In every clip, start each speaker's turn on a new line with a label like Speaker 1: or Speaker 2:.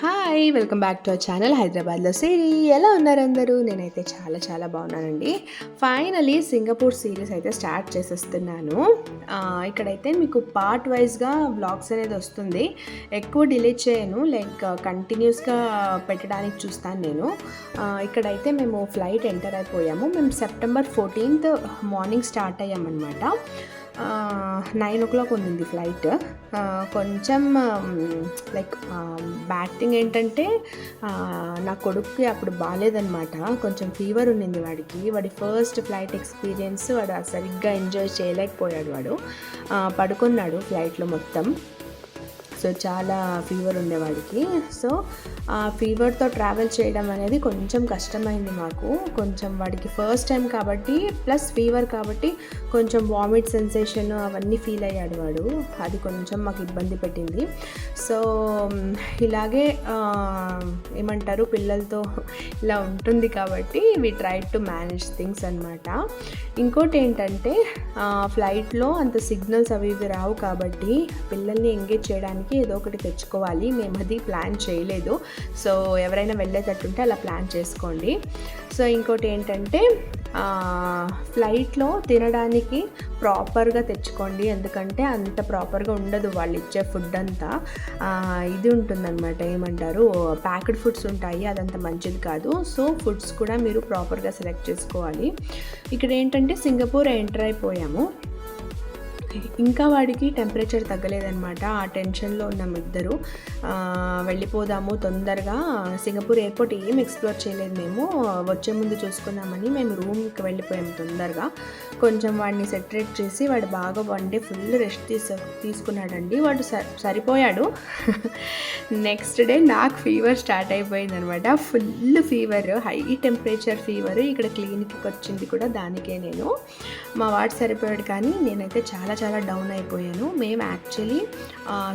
Speaker 1: Hi welcome back to our channel హైదరాబాద్లో సిరి. ఎలా ఉన్నారు అందరూ? నేనైతే చాలా చాలా బాగున్నానండి. ఫైనలీ సింగపూర్ సిరీస్ అయితే స్టార్ట్ చేసేస్తున్నాను. ఇక్కడైతే మీకు పార్ట్ వైజ్గా వ్లాగ్స్ అనేది వస్తుంది. ఎక్కువ డిలే చేయను, లైక్ కంటిన్యూస్గా పెట్టడానికి చూస్తాను నేను. ఇక్కడైతే మేము ఫ్లైట్ ఎంటర్ అయిపోయాము. మేము September 14th morning start అయ్యామన్నమాట. 9 o'clock ఉంది ఫ్లైట్. కొంచెం లైక్ బ్యాడ్ థింగ్ ఏంటంటే నా కొడుకుకి అప్పుడు బాగాలేదనమాట. కొంచెం ఫీవర్ ఉండింది వాడి ఫస్ట్ ఫ్లైట్ ఎక్స్పీరియన్స్. వాడు సరిగ్గా ఎంజాయ్ చేయలేకపోయాడు. వాడు పడుకున్నాడు ఫ్లైట్లో మొత్తం. సో చాలా ఫీవర్ ఉండేవాడికి. సో ఆ ఫీవర్తో ట్రావెల్ చేయడం అనేది కొంచెం కష్టమైంది మాకు. కొంచెం వాడికి ఫస్ట్ టైం కాబట్టి, ప్లస్ ఫీవర్ కాబట్టి కొంచెం వామిట్ సెన్సేషన్ అవన్నీ ఫీల్ అయ్యాడు వాడు. అది కొంచెం మాకు ఇబ్బంది పెట్టింది. సో ఇలాగే ఏమంటారు, పిల్లలతో ఇలా ఉంటుంది కాబట్టి we try to manage things అనమాట. ఇంకోటి ఏంటంటే ఫ్లైట్లో అంత సిగ్నల్స్ అవి ఇవి రావు కాబట్టి పిల్లల్ని ఎంగేజ్ చేయడానికి ఏదో ఒకటి తెచ్చుకోవాలి. మేము అది ప్లాన్ చేయలేదు. సో ఎవరైనా వెళ్ళేటట్టుంటే అలా ప్లాన్ చేసుకోండి. సో ఇంకోటి ఏంటంటే ఫ్లైట్లో తినడానికి ప్రాపర్గా తెచ్చుకోండి, ఎందుకంటే అంత ప్రాపర్గా ఉండదు వాళ్ళు ఇచ్చే ఫుడ్ అంతా. ఇది ఉంటుందన్నమాట, ఏమంటారు, ప్యాక్డ్ ఫుడ్స్ ఉంటాయి, అదంత మంచిది కాదు. సో ఫుడ్స్ కూడా మీరు ప్రాపర్గా సెలెక్ట్ చేసుకోవాలి. ఇక్కడ ఏంటంటే సింగపూర్ ఎంటర్ అయిపోయాము. ఇంకా వాడికి టెంపరేచర్ తగ్గలేదన్నమాట. ఆ టెన్షన్లో ఉన్నాము ఇద్దరు. వెళ్ళిపోదాము తొందరగా. సింగపూర్ ఎయిర్పోర్ట్ ఏం ఎక్స్ప్లోర్ చేయలేదు మేము, వచ్చే ముందు చూసుకున్నామని మేము రూమ్కి వెళ్ళిపోయాము తొందరగా. కొంచెం వాడిని సెటరేట్ చేసి వాడు బాగా 1 day ఫుల్ రెస్ట్ తీసుకున్నాడండి. వాడు సరిపోయాడు. నెక్స్ట్ డే నాకు ఫీవర్ స్టార్ట్ అయిపోయింది అనమాట. Full fever, high temperature fever. ఇక్కడ క్లినిక్కి వచ్చింది కూడా దానికే నేను. మా వాడు సరిపోయాడు, కానీ నేనైతే చాలా చాలా డౌన్ అయిపోయాను. మేము యాక్చువల్లీ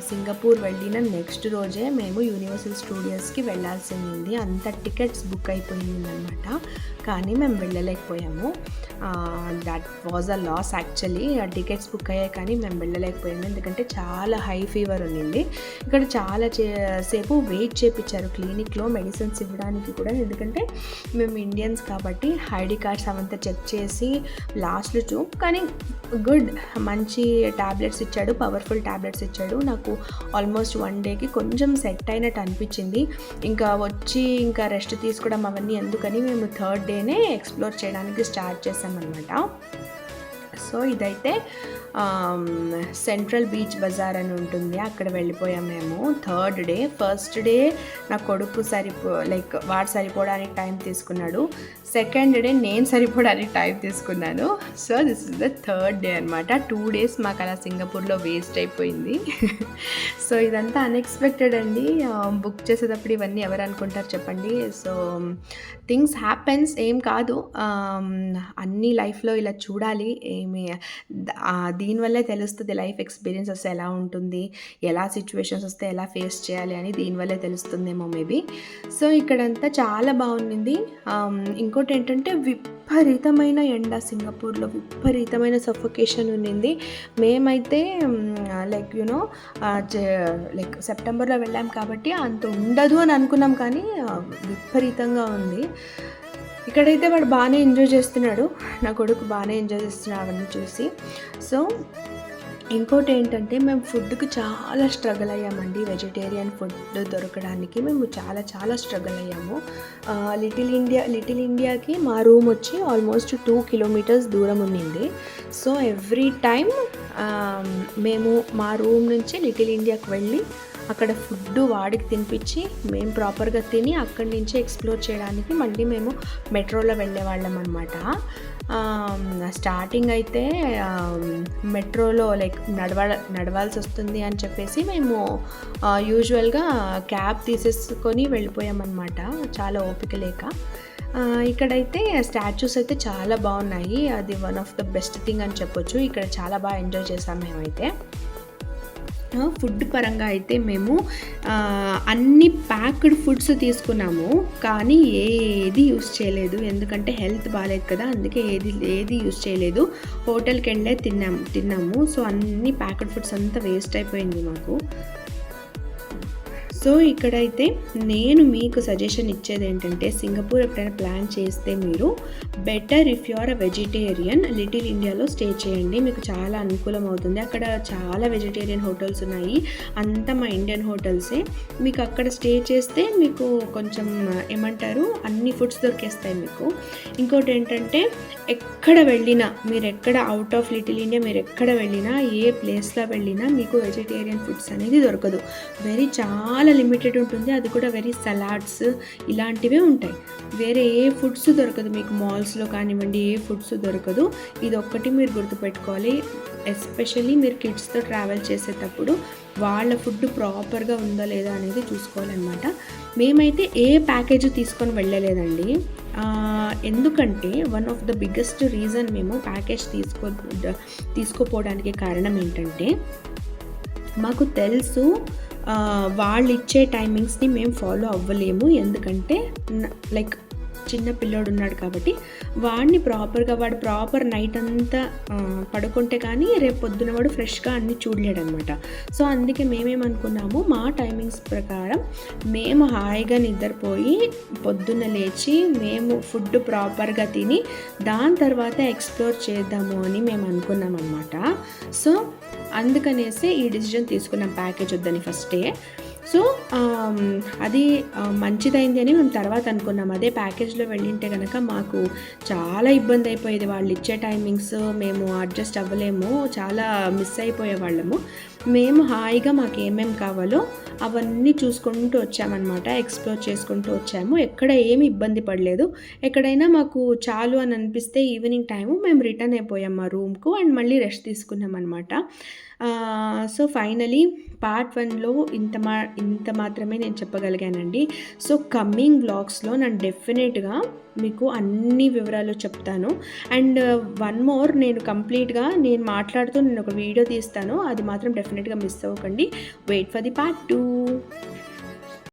Speaker 1: సింగపూర్ వెళ్ళిన నెక్స్ట్ రోజే మేము యూనివర్సల్ స్టూడియోస్కి వెళ్ళాల్సింది. అంత టికెట్స్ బుక్ అయిపోయింది అనమాట, కానీ మేము వెళ్ళలేకపోయాము. That was a loss actually. ఆ టికెట్స్ బుక్ అయ్యాయి కానీ మేము వెళ్ళలేకపోయాము, ఎందుకంటే చాలా హై ఫీవర్ ఉండింది. ఇక్కడ చాలా సేపు వెయిట్ చేయించారు క్లినిక్లో మెడిసిన్స్ ఇవ్వడానికి కూడా, ఎందుకంటే మేము ఇండియన్స్ కాబట్టి ఐడి కార్డ్స్ అవంతా చెక్ చేసి లాస్ట్లో కానీ గుడ్ మంచి ట్యాబ్లెట్స్ ఇచ్చాడు, పవర్ఫుల్ ట్యాబ్లెట్స్ ఇచ్చాడు. నాకు ఆల్మోస్ట్ 1 dayకి కొంచెం సెట్ అయినట్టు అనిపించింది. ఇంకా వచ్చి ఇంకా రెస్ట్ తీసుకోవడం అవన్నీ ఎందుకని మేము 3rd dayనే ఎక్స్ప్లోర్ చేయడానికి స్టార్ట్ చేసామన్నమాట. సో ఇదైతే సెంట్రల్ బీచ్ బజార్ అని ఉంటుంది, అక్కడ వెళ్ళిపోయాం మేము 3rd day. ఫస్ట్ డే నా కొడుకు వాడు సరిపోవడానికి టైం తీసుకున్నాడు. 2nd day నేను సరిపోవడానికి టైం తీసుకున్నాను. So this is the 3rd day అనమాట. 2 days మాకు అలా సింగపూర్లో వేస్ట్ అయిపోయింది. సో ఇదంతా అన్ఎక్స్పెక్టెడ్ అండి. బుక్ చేసేటప్పుడు ఇవన్నీ ఎవరు అనుకుంటారు చెప్పండి. సో థింగ్స్ హ్యాపెన్స్, ఏం కాదు, అన్నీ లైఫ్లో ఇలా చూడాలి. దీనివల్లే తెలుస్తుంది లైఫ్ ఎక్స్పీరియన్సెస్ ఎలా ఉంటుంది, ఎలా సిచ్యువేషన్స్ వస్తే ఎలా ఫేస్ చేయాలి అని దీనివల్లే తెలుస్తుందేమో మేబీ. సో ఇక్కడంతా చాలా బాగుంది. ఇంకోటి ఏంటంటే విపరీతమైన ఎండ, సింగపూర్లో విపరీతమైన సఫోకేషన్ ఉండింది. మేమైతే లైక్ సెప్టెంబర్లో వెళ్ళాం కాబట్టి అంత ఉండదు అని అనుకున్నాం, కానీ విపరీతంగా ఉంది. ఇక్కడైతే వాడు బాగానే ఎంజాయ్ చేస్తున్నాడు, నా కొడుకు బాగానే ఎంజాయ్ చేస్తున్నాడు అవన్నీ చూసి. సో ఇంకోటి ఏంటంటే మేము ఫుడ్కి చాలా స్ట్రగుల్ అయ్యామండి. వెజిటేరియన్ ఫుడ్ దొరకడానికి మేము చాలా చాలా స్ట్రగుల్ అయ్యాము. లిటిల్ ఇండియాకి మా రూమ్ వచ్చి ఆల్మోస్ట్ 2 kilometers దూరం ఉండింది. సో ఎవ్రీ టైం మేము మా రూమ్ నుంచి లిటిల్ ఇండియాకి వెళ్ళి అక్కడ ఫుడ్ వాడికి తినిపించి మేము ప్రాపర్గా తిని అక్కడి నుంచి ఎక్స్ప్లోర్ చేయడానికి మళ్ళీ మేము మెట్రోలో వెళ్ళేవాళ్ళం అనమాట. స్టార్టింగ్ అయితే మెట్రోలో నడవాల్సి వస్తుంది అని చెప్పేసి మేము యూజువల్గా క్యాబ్ తీసేసుకొని వెళ్ళిపోయామన్నమాట, చాలా ఓపిక లేక. ఇక్కడైతే స్టాచ్యూస్ అయితే చాలా బాగున్నాయి. అది one of the best thing అని చెప్పొచ్చు. ఇక్కడ చాలా బాగా ఎంజాయ్ చేసాం మేమైతే. ఫుడ్ పరంగా అయితే మేము అన్ని ప్యాక్డ్ ఫుడ్స్ తీసుకున్నాము, కానీ ఏది యూస్ చేయలేదు, ఎందుకంటే హెల్త్ బాగాలేదు కదా, అందుకే ఏది యూస్ చేయలేదు. హోటల్కి వెళ్ళే తిన్నాము. సో అన్ని ప్యాక్డ్ ఫుడ్స్ అంతా వేస్ట్ అయిపోయింది మాకు. సో ఇక్కడైతే నేను మీకు సజెషన్ ఇచ్చేది ఏంటంటే, సింగపూర్ ఎప్పుడైనా ప్లాన్ చేస్తే మీరు better if you are a vegetarian little ఇండియాలో స్టే చేయండి. మీకు చాలా అనుకూలం అవుతుంది. అక్కడ చాలా వెజిటేరియన్ హోటల్స్ ఉన్నాయి. అంతా మా ఇండియన్ హోటల్సే. మీకు అక్కడ స్టే చేస్తే మీకు కొంచెం ఏమంటారు, అన్ని ఫుడ్స్ దొరికేస్తాయి మీకు. ఇంకోటి ఏంటంటే, ఎక్కడ వెళ్ళినా మీరు ఎక్కడ అవుట్ ఆఫ్ లిటిల్ ఇండియా మీరు ఎక్కడ వెళ్ళినా, ఏ ప్లేస్లో వెళ్ళినా మీకు వెజిటేరియన్ ఫుడ్స్ అనేది దొరకదు. చాలా లిమిటెడ్ ఉంటుంది. అది కూడా వెరీ సలాడ్స్ ఇలాంటివే ఉంటాయి. వేరే ఏ ఫుడ్స్ దొరకదు మీకు. మాల్స్లో కానివ్వండి ఏ ఫుడ్స్ దొరకదు. ఇది ఒక్కటి మీరు గుర్తుపెట్టుకోవాలి. ఎస్పెషల్లీ మీరు కిడ్స్తో ట్రావెల్ చేసేటప్పుడు వాళ్ళ ఫుడ్ ప్రాపర్గా ఉందా లేదా అనేది చూసుకోవాలన్నమాట. మేమైతే ఏ ప్యాకేజ్ తీసుకొని వెళ్ళలేదండి. ఎందుకంటే one of the biggest reason మేము ప్యాకేజ్ తీసుకోపోవడానికి కారణం ఏంటంటే, మాకు తెలుసు వాళ్ళు ఇచ్చే టైమింగ్స్ని మేము ఫాలో అవ్వలేము. ఎందుకంటే లైక్ చిన్న పిల్లోడు ఉన్నాడు కాబట్టి వాడిని వాడు ప్రాపర్ నైట్ అంతా పడుకుంటే కానీ రేపు పొద్దున వాడు ఫ్రెష్గా అన్నీ చూడలేడు అనమాట. సో అందుకే మేమేమనుకున్నాము, మా టైమింగ్స్ ప్రకారం మేము హాయిగా నిద్రపోయి పొద్దున్న లేచి మేము ఫుడ్ ప్రాపర్గా తిని దాని తర్వాత ఎక్స్ప్లోర్ చేద్దాము అని మేము అనుకున్నాం అనమాట. సో అందుకనేసి ఈ డిసిజన్ తీసుకున్నాం, ప్యాకేజ్ వద్దని ఫస్టే. సో అది మంచిదైంది అని మేము తర్వాత అనుకున్నాం. అదే ప్యాకేజ్లో వెళ్ళింటే కనుక మాకు చాలా ఇబ్బంది అయిపోయేది. వాళ్ళు ఇచ్చే టైమింగ్స్ మేము అడ్జస్ట్ అవ్వలేము, చాలా మిస్ అయిపోయే వాళ్ళము. మేము హాయిగా మాకు ఏమేమి కావాలో అవన్నీ చూసుకుంటూ వచ్చామన్నమాట, ఎక్స్ప్లోర్ చేసుకుంటూ వచ్చాము. ఎక్కడ ఏమి ఇబ్బంది పడలేదు. ఎక్కడైనా మాకు చాలు అని అనిపిస్తే ఈవినింగ్ టైము మేము రిటర్న్ అయిపోయాం మా రూమ్కు అండ్ మళ్ళీ రెస్ట్ తీసుకున్నాం అనమాట. సో ఫైనలీ పార్ట్ 1లో ఇంత మాత్రమే నేను చెప్పగలిగానండి. సో కమ్మింగ్ వ్లాగ్స్లో నేను డెఫినెట్గా మీకు అన్ని వివరాలు చెప్తాను. అండ్ వన్ మోర్, నేను కంప్లీట్గా మాట్లాడుతూ నేను ఒక వీడియో తీస్తాను. అది మాత్రం డెఫినెట్గా మిస్ అవ్వకండి. Wait for the part 2.